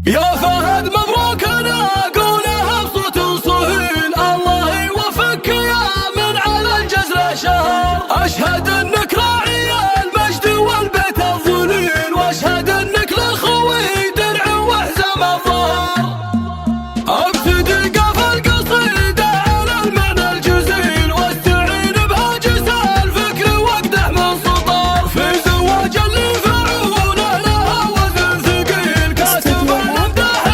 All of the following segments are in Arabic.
يا فهد مبروك انا اقولها بصوت صهيل، الله يوفقك يا من على الجزل شهر. اشهد انك راعي المجد والبيت الظليل، واشهد انك للخوي درع وحزام الظهر. ابتدي قف القصيده على المعنى الجزيل، واستعين بهاجس الفكر واقدح من سطر. في زواج اللي فعوله لها وزن ثقيل، كاتب الامداح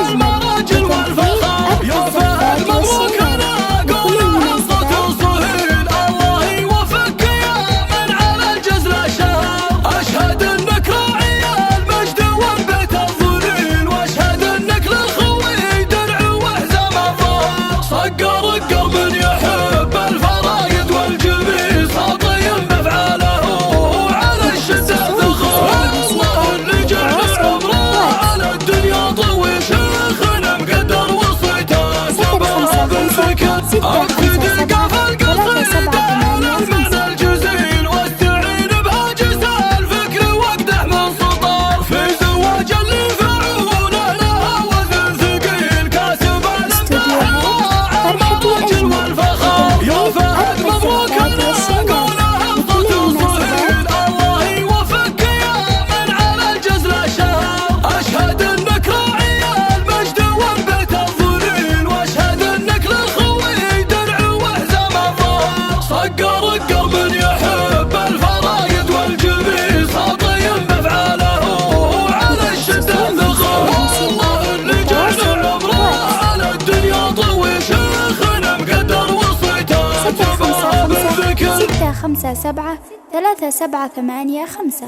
المراجل والفخر. يا فهد مبروك انا اقولها بصوت صهيل، الله يوفقك يا من على الجزل شهر. اشهد انك راعي المجد والبيت الظليل، واشهد انك للخوي درع وحزام الظهر. صقر رقر من يحب الفرايد والجميل، ساطين بافعاله وعلى الشده ذخر. الله اللي جعل عمره على الدنيا طويل، شيخنا مقدر وصيته سبها بالفكر. ابتدي قف القصيده على المعنى الجزيل، واستعين بهاجس الفكر واقدح من سطر. في زواج اللي فعوله لها وزن ثقيل، كاتب الامداح المراجل والفخر. يا فهد مبروك انا اقولها بصوت صهيل، الله يوفقك يا من على الجزل شهر. اشهد انك راعي المجد والبيت الظليل، واشهد انك للخوي درع وحزام الظهر. صقر رقر من يحب الفرايد والجميل، ساطين بافعاله وعلى الشده ذخر. الله اللي جعل عمره على الدنيا طويل، شيخنا مقدر وصيته سبها بالذكر. 6 5 7 3 7 8 5.